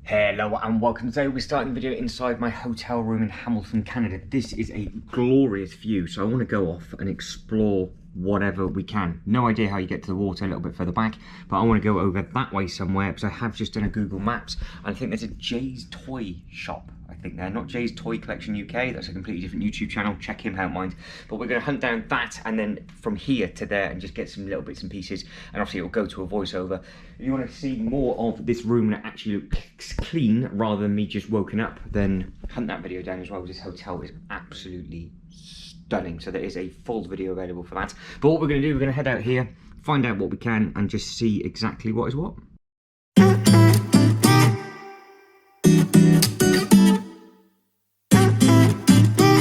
Hello and welcome. Today we're starting the video inside my hotel room in Hamilton, Canada. This is a glorious view, so I want to go off and explore whatever we can. No idea how you get to the water, a little bit further back, but I want to go over that way somewhere because I have just done a Google Maps and I think there's a Jay's Toy Shop. I think they're not Jay's Toy Collection UK, that's a completely different YouTube channel, check him out, mind. But we're going to hunt down that and then from here to there and just get some little bits and pieces, and obviously it'll go to a voiceover. If you want to see more of this room and it actually looks clean rather than me just woken up, then hunt that video down as well. This hotel is absolutely stunning, so there is a full video available for that. But what we're going to do, we're going to head out here, find out what we can and just see exactly what is what.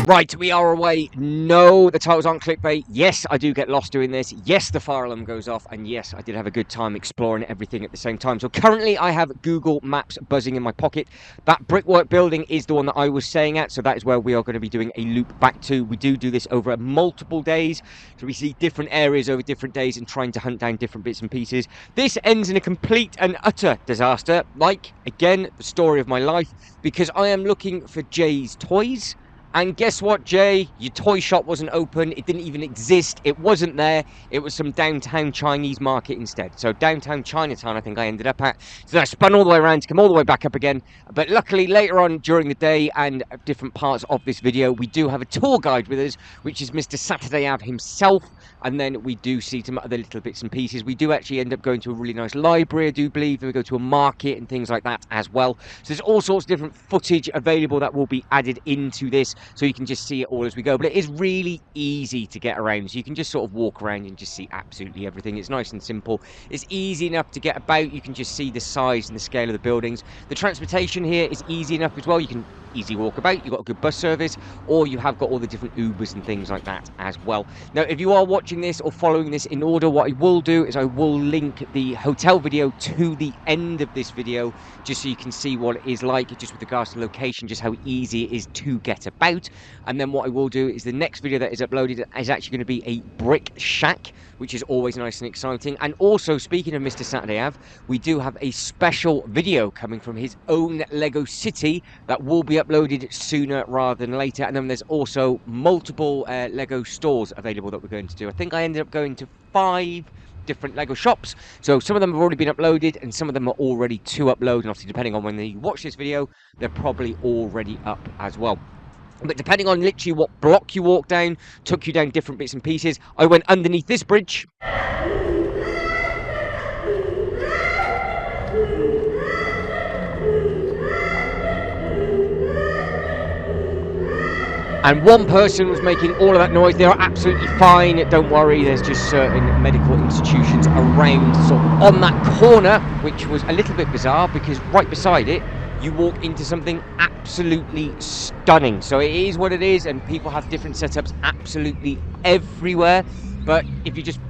Right, we are away. No, the titles aren't clickbait. Yes, I do get lost doing this. Yes, the fire alarm goes off. And yes, I did have a good time exploring everything at the same time. So currently I have Google Maps buzzing in my pocket. That brickwork building is the one that I was staying at. So that is where we are going to be doing a loop back to. We do this over multiple days. So we see different areas over different days and trying to hunt down different bits and pieces. This ends in a complete and utter disaster. Like, again, the story of my life. Because I am looking for Jay's Toys. And guess what, Jay? Your toy shop wasn't open. It didn't even exist. It wasn't there. It was some downtown Chinese market instead. So downtown Chinatown, I think I ended up at. So I spun all the way around to come all the way back up again. But luckily, later on during the day and different parts of this video, we do have a tour guide with us, which is Mr. Saturday Ave himself. And then we do see some other little bits and pieces. We do actually end up going to a really nice library, I do believe. We go to a market and things like that as well. So there's all sorts of different footage available that will be added into this, so you can just see it all as we go. But it is really easy to get around, so you can just sort of walk around and just see absolutely everything. It's nice and simple. It's easy enough to get about. You can just see the size and the scale of the buildings. The transportation here is easy enough as well. You can easily walk about. You've got a good bus service, or you have got all the different Ubers and things like that as well. Now, if you are watching this or following this in order, what I will do is I will link the hotel video to the end of this video, just so you can see what it is like, just with regards to location, just how easy it is to get about. And then what I will do is the next video that is uploaded is actually going to be a brick shack, which is always nice and exciting. And also, speaking of Mr. Saturday Ave, we do have a special video coming from his own Lego City that will be uploaded sooner rather than later. And then there's also multiple Lego stores available that we're going to do. I think I ended up going to 5 different Lego shops, so some of them have already been uploaded and some of them are already to upload, and obviously depending on when you watch this video, they're probably already up as well. But depending on literally what block you walk down, took you down different bits and pieces. I went underneath this bridge. And one person was making all of that noise. They are absolutely fine. Don't worry, there's just certain medical institutions around sort of on that corner, which was a little bit bizarre because right beside it, you walk into something absolutely stunning. So it is what it is, and people have different setups absolutely everywhere. But if you just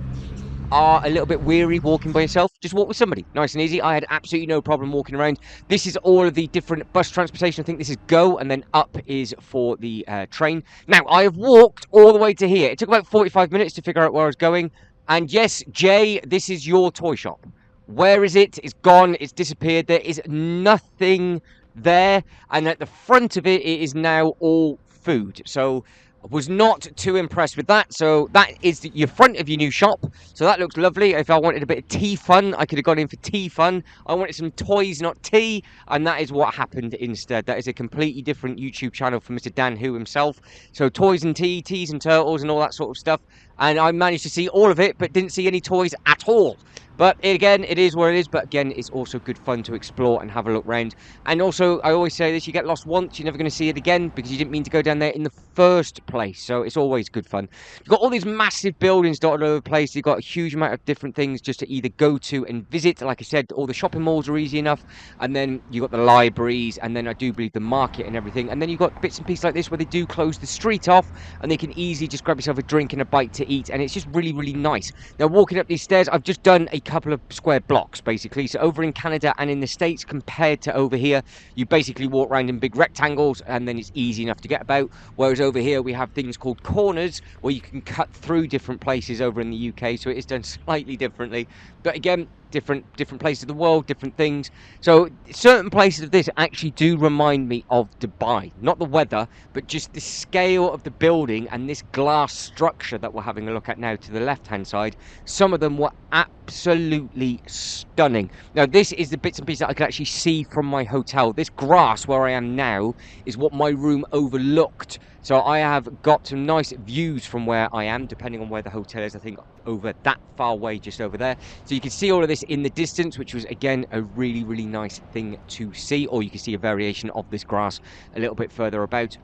are a little bit weary walking by yourself, just walk with somebody. Nice and easy. I had absolutely no problem walking around. This is all of the different bus transportation. I think this is Go, and then up is for the train. Now, I have walked all the way to here. It took about 45 minutes to figure out where I was going. And yes, Jay, this is your toy shop. Where is it? It's gone. It's disappeared. There is nothing there. And at the front of it, it is now all food. So I was not too impressed with that. So that is your front of your new shop. So that looks lovely. If I wanted a bit of tea fun, I could have gone in for tea fun. I wanted some toys, not tea. And that is what happened instead. That is a completely different YouTube channel for Mr. Dan Hu himself. So toys and tea, teas and turtles and all that sort of stuff. And I managed to see all of it, but didn't see any toys at all. But again, it is what it is. But again, it's also good fun to explore and have a look round. And also, I always say this, you get lost once, you're never going to see it again because you didn't mean to go down there in the first place. So it's always good fun. You've got all these massive buildings dotted all over the place. You've got a huge amount of different things just to either go to and visit. Like I said, all the shopping malls are easy enough. And then you've got the libraries. And then I do believe the market and everything. And then you've got bits and pieces like this where they do close the street off. And they can easily just grab yourself a drink and a bite to eat. And it's just really, really nice. Now, walking up these stairs, I've just done a couple of square blocks basically. So over in Canada and in the States compared to over here, you basically walk around in big rectangles and then it's easy enough to get about, whereas over here we have things called corners where you can cut through different places over in the UK, so it is done slightly differently. But again, different places of the world, different things. So certain places of this actually do remind me of Dubai. Not the weather, but just the scale of the building and this glass structure that we're having a look at now to the left-hand side. Some of them were absolutely stunning. Now, this is the bits and pieces that I could actually see from my hotel. This grass where I am now is what my room overlooked. So I have got some nice views from where I am, depending on where the hotel is. I think over that far away, just over there. So you can see all of this in the distance, which was, again, a really, really nice thing to see. Or you can see a variation of this grass a little bit further about.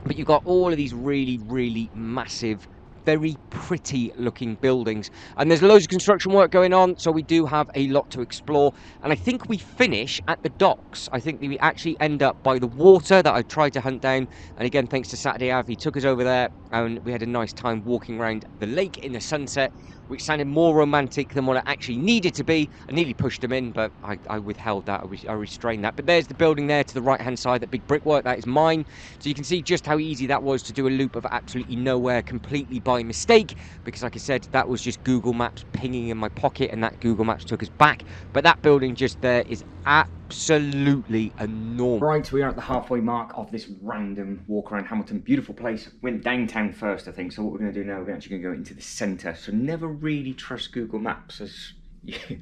But you've got all of these really, really massive, very pretty looking buildings, and there's loads of construction work going on, so we do have a lot to explore. And I think we finish at the docks. I think we actually end up by the water that I tried to hunt down, and again, thanks to Saturday Ave, he took us over there and we had a nice time walking around the lake in the sunset, which sounded more romantic than what it actually needed to be. I nearly pushed him in, but I withheld that. I restrained that. But there's the building there to the right hand side, that big brickwork, that is mine. So you can see just how easy that was to do a loop of absolutely nowhere, completely by mistake, because like I said, that was just Google Maps pinging in my pocket, and that Google Maps took us back. But that building just there is absolutely enormous. Right, we are at the halfway mark of this random walk around Hamilton. Beautiful place. Went downtown first, I think. So what we're going to do now, we're actually going to go into the centre. So never really trust Google Maps, as you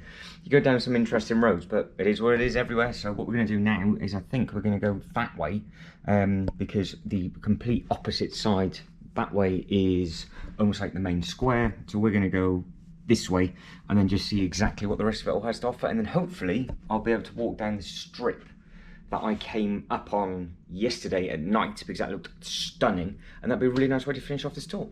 go down some interesting roads, but it is what it is everywhere. So what we're going to do now is, I think we're going to go that way, because the complete opposite side, that way, is almost like the main square. So we're going to go this way and then just see exactly what the rest of it all has to offer, and then hopefully I'll be able to walk down the strip that I came up on yesterday at night, because that looked stunning, and that'd be a really nice way to finish off this tour.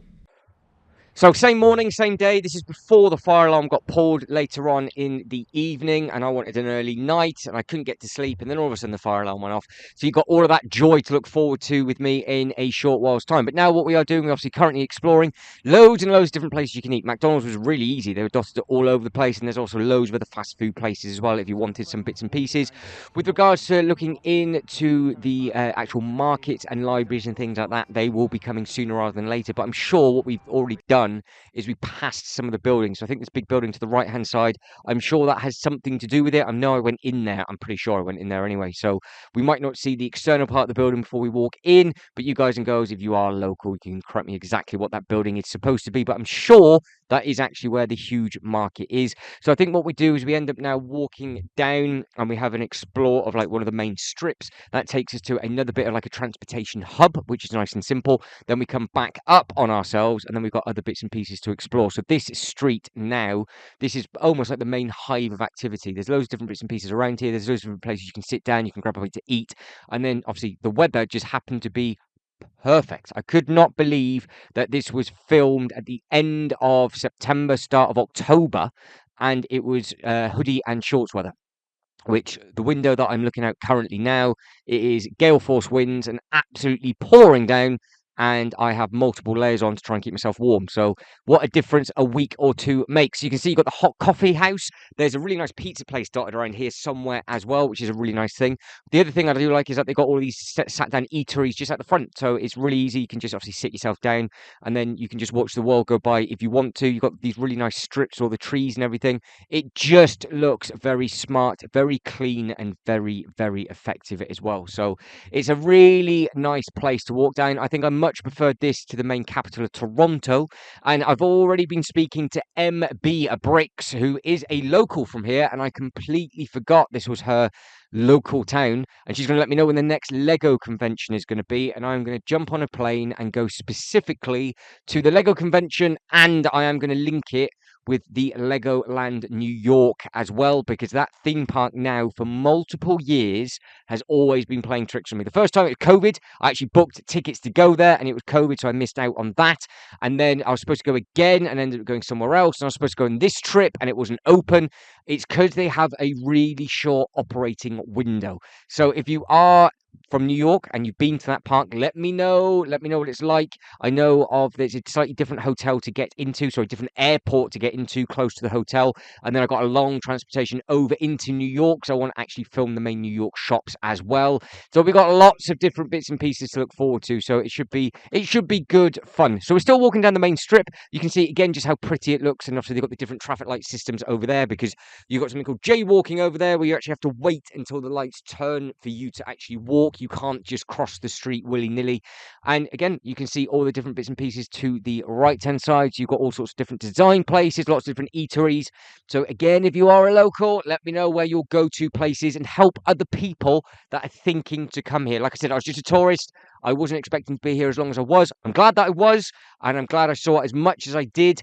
So same morning, same day. This is before the fire alarm got pulled later on in the evening, and I wanted an early night and I couldn't get to sleep, and then all of a sudden the fire alarm went off. So you've got all of that joy to look forward to with me in a short while's time. But now what we are doing, we're obviously currently exploring loads and loads of different places you can eat. McDonald's was really easy. They were dotted all over the place, and there's also loads of other fast food places as well if you wanted some bits and pieces. With regards to looking into the actual markets and libraries and things like that, they will be coming sooner rather than later. But I'm sure what we've already done is we passed some of the buildings. So I think this big building to the right hand side, I'm sure that has something to do with it. I know I went in there. I'm pretty sure I went in there anyway. So we might not see the external part of the building before we walk in, but you guys and girls, if you are local, you can correct me exactly what that building is supposed to be, but I'm sure that is actually where the huge market is. So I think what we do is we end up now walking down, and we have an explore of like one of the main strips that takes us to another bit of like a transportation hub, which is nice and simple. Then we come back up on ourselves, and then we've got other bits and pieces to explore. So this street now, this is almost like the main hive of activity. There's loads of different bits and pieces around here. There's loads of different places you can sit down, you can grab a bite to eat, and then obviously the weather just happened to be perfect. I could not believe that this was filmed at the end of September, start of October, and it was hoodie and shorts weather. Which the window that I'm looking at currently now, it is gale force winds and absolutely pouring down, and I have multiple layers on to try and keep myself warm. So what a difference a week or two makes. You can see you've got the hot coffee house. There's a really nice pizza place dotted around here somewhere as well, which is a really nice thing. The other thing I do like is that they've got all these sat down eateries just at the front. So it's really easy. You can just obviously sit yourself down, and then you can just watch the world go by if you want to. You've got these really nice strips, all the trees and everything. It just looks very smart, very clean, and very, very effective as well. So it's a really nice place to walk down. I think I much preferred this to the main capital of Toronto. And I've already been speaking to MB Bricks, who is a local from here, and I completely forgot this was her local town, and she's going to let me know when the next Lego convention is going to be, and I'm going to jump on a plane and go specifically to the Lego convention, and I am going to link it with the Legoland New York as well, because that theme park now for multiple years has always been playing tricks on me. The first time it was COVID, I actually booked tickets to go there, and it was COVID, so I missed out on that. And then I was supposed to go again and ended up going somewhere else, and I was supposed to go on this trip and it wasn't open. It's because they have a really short operating window. So if you are from New York and you've been to that park, let me know. Let me know what it's like. I know there's a slightly different hotel to get into, so a different airport to get into close to the hotel. And then I got a long transportation over into New York. So I want to actually film the main New York shops as well. So we've got lots of different bits and pieces to look forward to. So it should be good fun. So we're still walking down the main strip. You can see again just how pretty it looks. And obviously they've got the different traffic light systems over there because you've got something called jaywalking over there where you actually have to wait until the lights turn for you to actually walk. You can't just cross the street willy-nilly. And again, you can see all the different bits and pieces to the right-hand side. So you've got all sorts of different design places, lots of different eateries. So again, if you are a local, let me know where your go-to places and help other people that are thinking to come here. Like I said, I was just a tourist. I wasn't expecting to be here as long as I was. I'm glad that I was, and I'm glad I saw it as much as I did.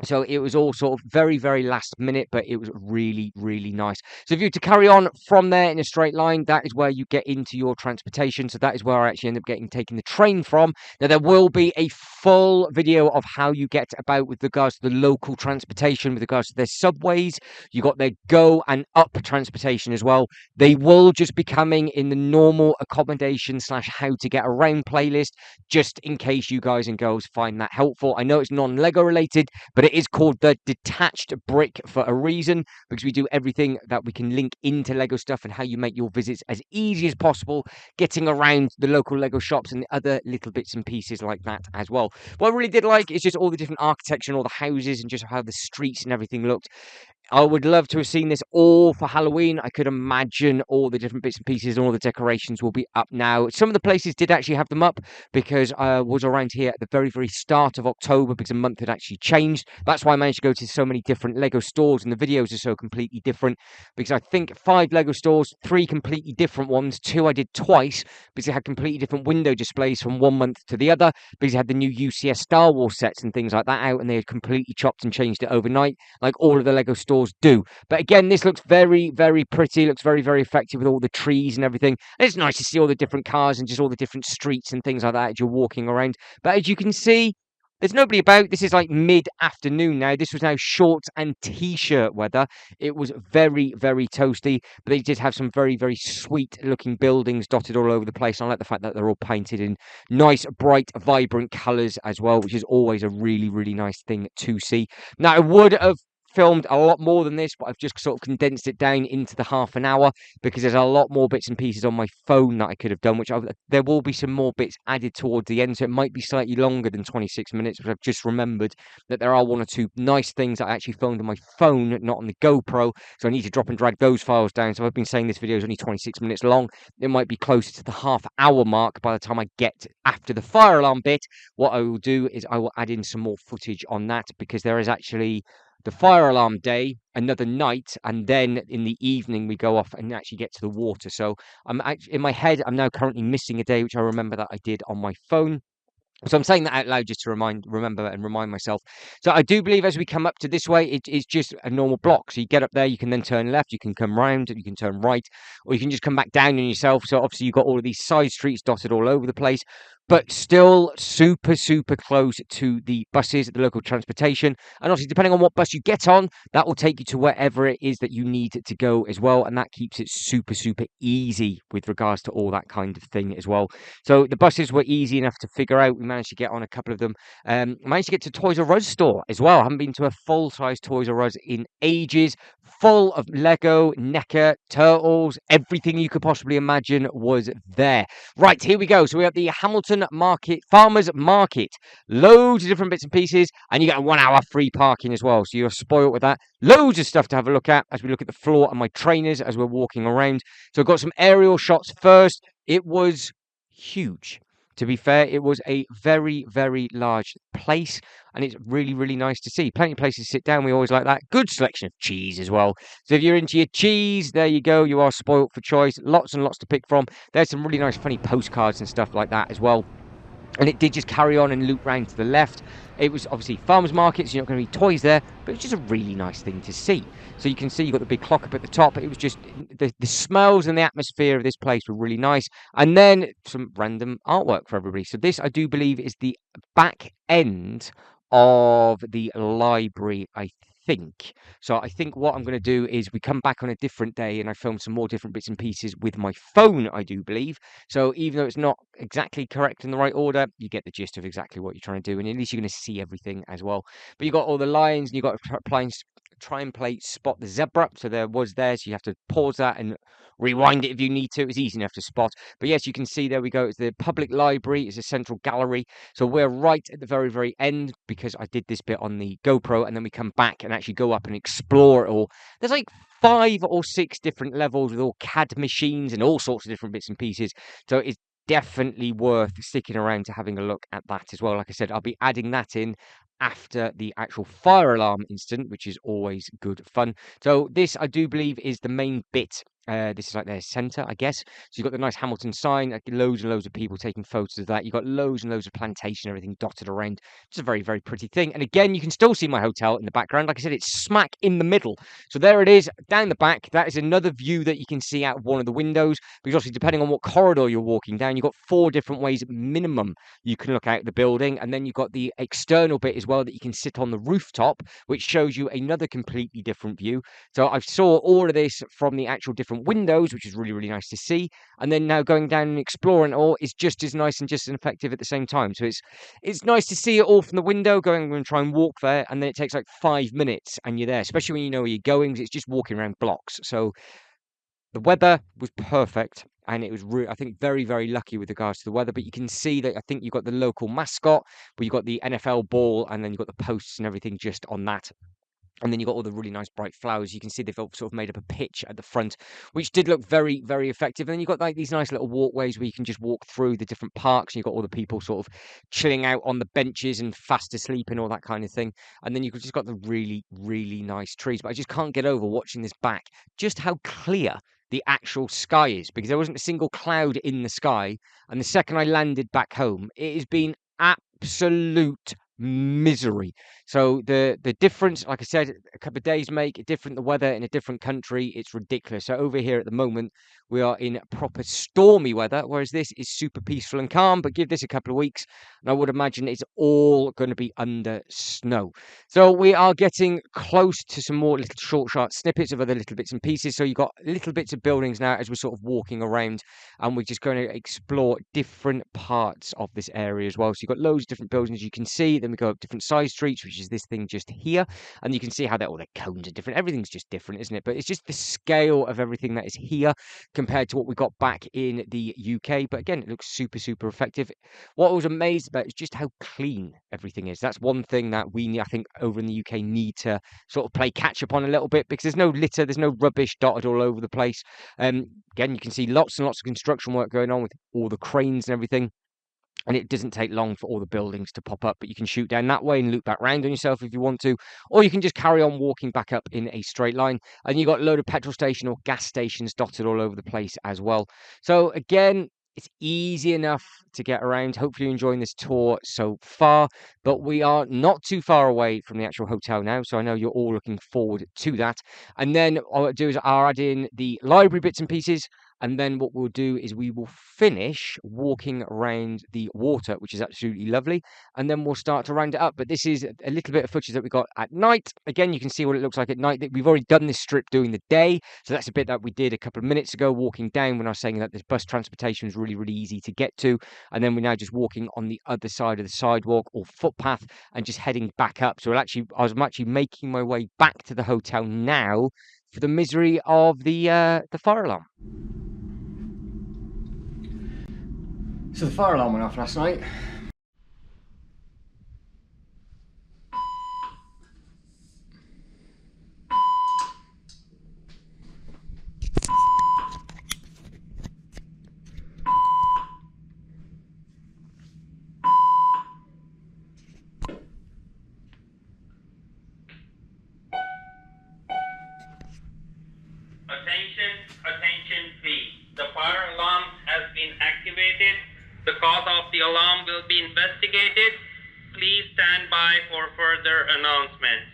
So it was all sort of very, very last minute, but it was really, really nice. So if you were to carry on from there in a straight line, that is where you get into your transportation. So that is where I actually end up taking the train from. Now, there will be a full video of how you get about with regards to the local transportation, with regards to their subways. You got their go and up transportation as well. They will just be coming in the normal accommodation / how to get around playlist, just in case you guys and girls find that helpful. I know it's non-Lego related, but it is called the detached brick for a reason, because we do everything that we can link into Lego stuff and how you make your visits as easy as possible, getting around the local Lego shops and the other little bits and pieces like that as well. What I really did like is just all the different architecture and all the houses and just how the streets and everything looked. I would love to have seen this all for Halloween. I could imagine all the different bits and pieces and all the decorations will be up now. Some of the places did actually have them up because I was around here at the very, very start of October because a month had actually changed. That's why I managed to go to so many different Lego stores, and the videos are so completely different because I think 5 Lego stores, 3 completely different ones, 2 I did twice because they had completely different window displays from one month to the other because they had the new UCS Star Wars sets and things like that out, and they had completely chopped and changed it overnight like all of the Lego stores do. But again, this looks very, very pretty. Looks very, very effective with all the trees and everything. And it's nice to see all the different cars and just all the different streets and things like that as you're walking around. But as you can see, there's nobody about. This is like mid-afternoon now. This was now shorts and t-shirt weather. It was very, very toasty, but they did have some very, very sweet-looking buildings dotted all over the place. I like the fact that they're all painted in nice, bright, vibrant colours as well, which is always a really, really nice thing to see. Now, I would have filmed a lot more than this, but I've just sort of condensed it down into the half an hour because there's a lot more bits and pieces on my phone that I could have done, there will be some more bits added towards the end, so it might be slightly longer than 26 minutes, but I've just remembered that there are 1 or 2 nice things that I actually filmed on my phone, not on the GoPro, so I need to drop and drag those files down. So I've been saying this video is only 26 minutes long. It might be closer to the half-hour mark by the time I get after the fire alarm bit. What I will do is I will add in some more footage on that because there is actually the fire alarm day, another night, and then in the evening we go off and actually get to the water. So I'm actually, in my head, I'm now currently missing a day, which I remember that I did on my phone. So I'm saying that out loud just to remember and remind myself. So I do believe as we come up to this way, it is just a normal block. So you get up there, you can then turn left, you can come round, you can turn right, or you can just come back down on yourself. So obviously you've got all of these side streets dotted all over the place, but still super, super close to the buses, the local transportation. And obviously, depending on what bus you get on, that will take you to wherever it is that you need to go as well. And that keeps it super, super easy with regards to all that kind of thing as well. So the buses were easy enough to figure out. We managed to get on a couple of them. Managed to get to Toys R Us store as well. I haven't been to a full-size Toys R Us in ages. Full of Lego, NECA, Turtles, everything you could possibly imagine was there. Right, here we go. So we have the Hamilton Market, Farmers Market. Loads of different bits and pieces, and you get a 1 hour free parking as well. So you're spoiled with that. Loads of stuff to have a look at as we look at the floor and my trainers as we're walking around. So I've got some aerial shots first. It was huge. To be fair, it was a very, very large place, and it's really, really nice to see. Plenty of places to sit down. We always like that. Good selection of cheese as well. So if you're into your cheese, there you go. You are spoilt for choice. Lots and lots to pick from. There's some really nice, funny postcards and stuff like that as well. And it did just carry on and loop round to the left. It was obviously farmers markets, you're not going to be toys there, but it's just a really nice thing to see. So you can see you've got the big clock up at the top. It was just the smells and the atmosphere of this place were really nice. And then some random artwork for everybody. So this, I do believe, is the back end of the library, I think. So I think what I'm going to do is we come back on a different day and I film some more different bits and pieces with my phone, I do believe. So even though it's not exactly correct in the right order, you get the gist of exactly what you're trying to do, and at least you're going to see everything as well. But you got all the lines, and you got to try and play spot the zebra. So there was there, so you have to pause that and rewind it if you need to. It's easy enough to spot. But yes, you can see there we go. It's the public library. It's a central gallery. So we're right at the very, very end because I did this bit on the GoPro, and then we come back and actually go up and explore it all. There's like 5 or 6 different levels with all CAD machines and all sorts of different bits and pieces. So it's definitely worth sticking around to having a look at that as well. Like I said, I'll be adding that in after the actual fire alarm incident, which is always good fun. So this, I do believe, is the main bit. This is like their centre, I guess. So you've got the nice Hamilton sign, like loads and loads of people taking photos of that. You've got loads and loads of plantation, everything dotted around. It's a very, very pretty thing. And again, you can still see my hotel in the background. Like I said, it's smack in the middle. So there it is, down the back. That is another view that you can see out of one of the windows. Because obviously, depending on what corridor you're walking down, you've got 4 different ways minimum you can look out the building. And then you've got the external bit as well that you can sit on the rooftop, which shows you another completely different view. So I saw all of this from the actual different windows, which is really, really nice to see. And then now going down and exploring it all is just as nice and just as effective at the same time. So it's nice to see it all from the window, going and try and walk there, and then it takes like 5 minutes and you're there, especially when you know where you're going. It's just walking around blocks. So the weather was perfect, and it was I think very, very lucky with regards to the weather. But you can see that I think you've got the local mascot, but you've got the NFL ball, and then you've got the posts and everything just on that. And then you've got all the really nice bright flowers. You can see they've sort of made up a pitch at the front, which did look very, very effective. And then you've got like these nice little walkways where you can just walk through the different parks. And you've got all the people sort of chilling out on the benches and fast asleep and all that kind of thing. And then you've just got the really, really nice trees. But I just can't get over watching this back, just how clear the actual sky is, because there wasn't a single cloud in the sky. And the second I landed back home, it has been absolute misery. So the difference, like I said, a couple of days make it different. The weather in a different country, it's ridiculous. So over here at the moment, we are in proper stormy weather, whereas this is super peaceful and calm. But give this a couple of weeks, and I would imagine it's all going to be under snow. So we are getting close to some more little short snippets of other little bits and pieces. So you've got little bits of buildings now as we're sort of walking around, and we're just going to explore different parts of this area as well. So you've got loads of different buildings you can see. Then we go up different side streets, which is this thing just here, and you can see how all their cones are different. Everything's just different, isn't it? But it's just the scale of everything that is here compared to what we got back in the UK. But again, it looks super, super effective. What I was amazed about is just how clean everything is. That's one thing that we, I think, over in the UK need to sort of play catch up on a little bit, because there's no litter, there's no rubbish dotted all over the place. Again, you can see lots and lots of construction work going on with all the cranes and everything. And it doesn't take long for all the buildings to pop up, but you can shoot down that way and loop back round on yourself if you want to, or you can just carry on walking back up in a straight line. And you've got a load of petrol station or gas stations dotted all over the place as well. So again, it's easy enough to get around. Hopefully you're enjoying this tour so far, but we are not too far away from the actual hotel now, so I know you're all looking forward to that. And then what I'll do is I'll add in the library bits and pieces, and then what we'll do is we will finish walking around the water, which is absolutely lovely. And then we'll start to round it up. But this is a little bit of footage that we got at night. Again, you can see what it looks like at night. We've already done this strip during the day. So that's a bit that we did a couple of minutes ago, walking down, when I was saying that this bus transportation is really, really easy to get to. And then we're now just walking on the other side of the sidewalk or footpath and just heading back up. So I was actually making my way back to the hotel now for the misery of the fire alarm. So the fire alarm went off last night. Attention please. The fire alarm has been activated. The cause of the alarm will be investigated. Please stand by for further announcements.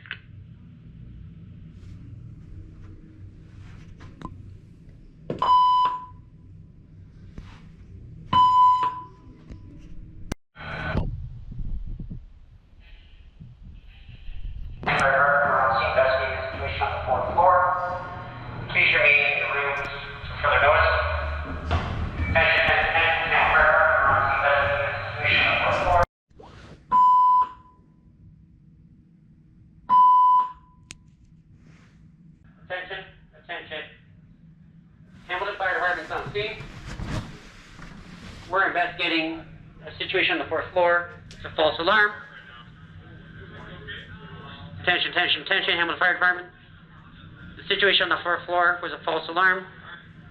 We're investigating a situation on the 4th floor. It's a false alarm. Attention, attention, attention, Hamilton Fire Department. The situation on the 4th floor was a false alarm.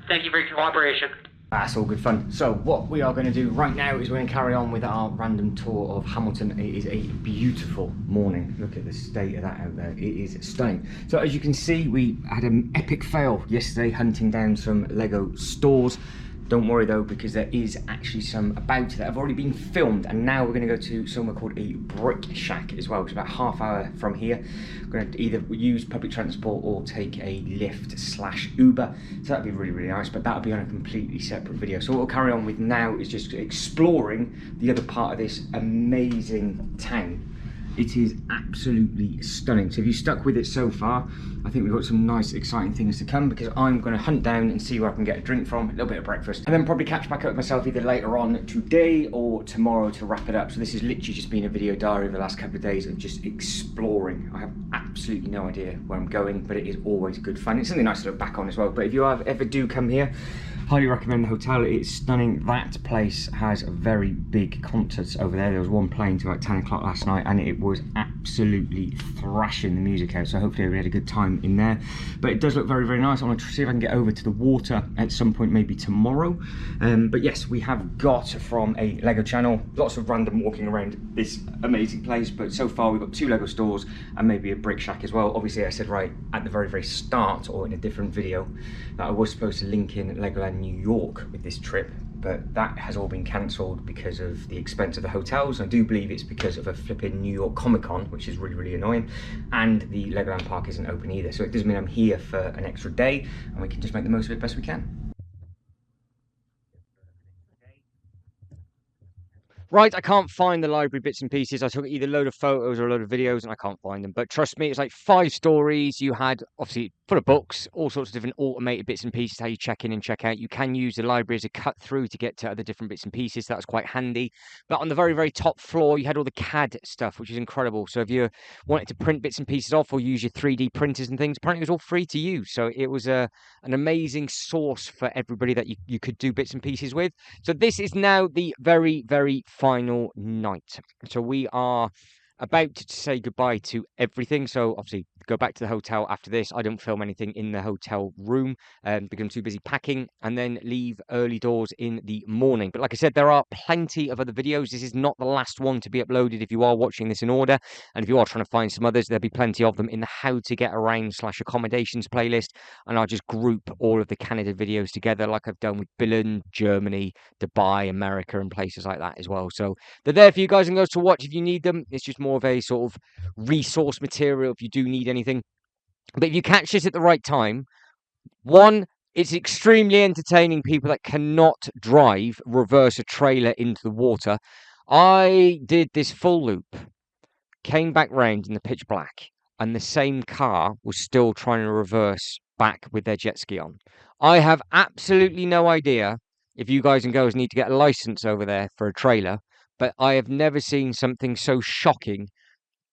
Thank you for your cooperation. That's all good fun. So what we are going to do right now is we're going to carry on with our random tour of Hamilton. It is a beautiful morning. Look at the state of that out there. It is stunning. So as you can see, we had an epic fail yesterday hunting down some Lego stores. Don't worry though, because there is actually some about that have already been filmed, and now we're going to go to somewhere called a Brick Shack as well. It's about half hour from here. We're going to either use public transport or take a Lyft/Uber. So that'd be really, really nice, but that'll be on a completely separate video. So what we'll carry on with now is just exploring the other part of this amazing town. It is absolutely stunning. So if you stuck with it so far, I think we've got some nice exciting things to come, because I'm going to hunt down and see where I can get a drink from, a little bit of breakfast, and then probably catch back up with myself either later on today or tomorrow to wrap it up. So this has literally just been a video diary over the last couple of days of just exploring. I have absolutely no idea where I'm going, but it is always good fun. It's something nice to look back on as well. But if you ever do come here, highly recommend the hotel. It's stunning. That place has very big concerts over there. There was one playing till like 10 o'clock last night, and it was absolutely thrashing the music out. So hopefully we had a good time in there. But it does look very, very nice. I want to see if I can get over to the water at some point, maybe tomorrow. But yes, we have got from a Lego channel lots of random walking around this amazing place. But so far we've got 2 Lego stores and maybe a Brick Shack as well. Obviously I said right at the very, very start, or in a different video, that I was supposed to link in Legoland New York with this trip, but that has all been cancelled because of the expense of the hotels. I do believe it's because of a flipping New York Comic Con, which is really, really annoying, and the Legoland Park isn't open either. So it does mean I'm here for an extra day, and we can just make the most of it best we can. Right, I can't find the library bits and pieces. I took either a load of photos or a load of videos and I can't find them. But trust me, it's like 5 stories. You had, obviously, full of books, all sorts of different automated bits and pieces, how you check in and check out. You can use the library as a cut through to get to other different bits and pieces. That was quite handy. But on the very, very top floor, you had all the CAD stuff, which is incredible. So if you wanted to print bits and pieces off or use your 3D printers and things, apparently it was all free to use. So it was an amazing source for everybody that you could do bits and pieces with. So this is now the very, very final night. So we are about to say goodbye to everything. So obviously go back to the hotel after this. I don't film anything in the hotel room because I'm too busy packing, and then leave early doors in the morning. But like I said, there are plenty of other videos. This is not the last one to be uploaded if you are watching this in order, and if you are trying to find some others, there'll be plenty of them in the how to get around / accommodations playlist, and I'll just group all of the Canada videos together like I've done with Billund, Germany, Dubai, America, and places like that as well. So they're there for you guys and girls to watch if you need them. It's just more of a sort of resource material if you do need anything. But if you catch this at the right time, one, it's extremely entertaining. People that cannot drive reverse a trailer into the water. I did this full loop, came back round in the pitch black, and the same car was still trying to reverse back with their jet ski on. I have absolutely no idea if you guys and girls need to get a license over there for a trailer, but I have never seen something so shocking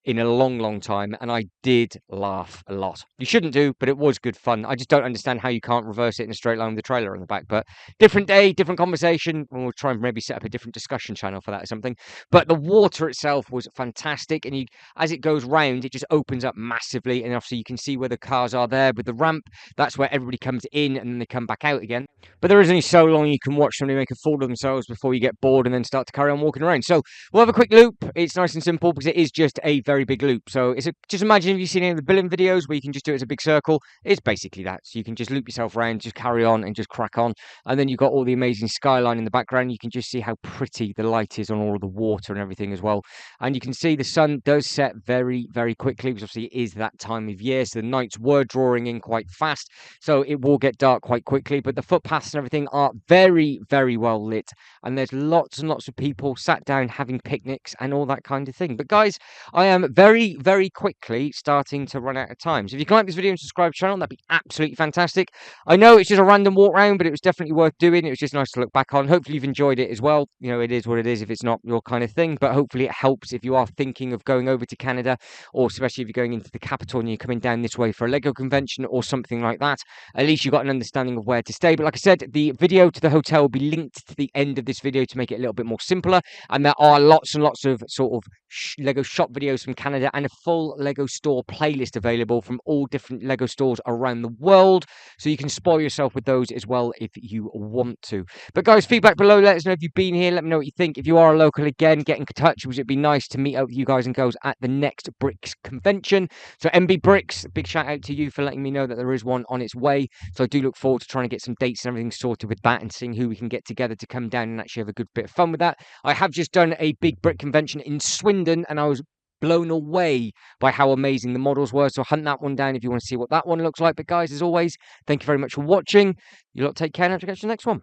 in a long, long time, and I did laugh a lot. You shouldn't do, but it was good fun. I just don't understand how you can't reverse it in a straight line with the trailer on the back. But different day, different conversation, and we'll try and maybe set up a different discussion channel for that or something. But the water itself was fantastic, and as it goes round, it just opens up massively, and obviously you can see where the cars are there with the ramp. That's where everybody comes in, and then they come back out again. But there is only so long you can watch somebody make a fool of themselves before you get bored and then start to carry on walking around. So we'll have a quick loop. It's nice and simple because it is just a very big loop. So just imagine if you've seen any of the Billund videos where you can just do it as a big circle. It's basically that. So you can just loop yourself around, just carry on and just crack on. And then you've got all the amazing skyline in the background. You can just see how pretty the light is on all of the water and everything as well. And you can see the sun does set very, very quickly, because obviously it is that time of year. So the nights were drawing in quite fast. So it will get dark quite quickly. But the footpaths and everything are very, very well lit. And there's lots and lots of people sat down having picnics and all that kind of thing. But guys, I am very, very quickly starting to run out of time. So if you can like this video and subscribe to the channel, that'd be absolutely fantastic. I know it's just a random walk round, but it was definitely worth doing. It was just nice to look back on. Hopefully you've enjoyed it as well. You know, it is what it is if it's not your kind of thing, but hopefully it helps if you are thinking of going over to Canada, or especially if you're going into the capital and you're coming down this way for a LEGO convention or something like that. At least you've got an understanding of where to stay. But like I said, the video to the hotel will be linked to the end of this video to make it a little bit more simpler. And there are lots and lots of sort of LEGO shop videos from Canada and a full LEGO store playlist available from all different LEGO stores around the world. So you can spoil yourself with those as well if you want to. But guys, feedback below. Let us know if you've been here. Let me know what you think. If you are a local, again, get in touch, because it'd be nice to meet up with you guys and girls at the next Bricks convention. So MB Bricks, big shout out to you for letting me know that there is one on its way. So I do look forward to trying to get some dates and everything sorted with that, and seeing who we can get together to come down and actually have a good bit of fun with that. I have just done a big brick convention in Swindon, and I was blown away by how amazing the models were. So hunt that one down if you want to see what that one looks like. But guys, as always, thank you very much for watching. You lot take care, and I'll catch you next one.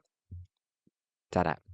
Ta-da.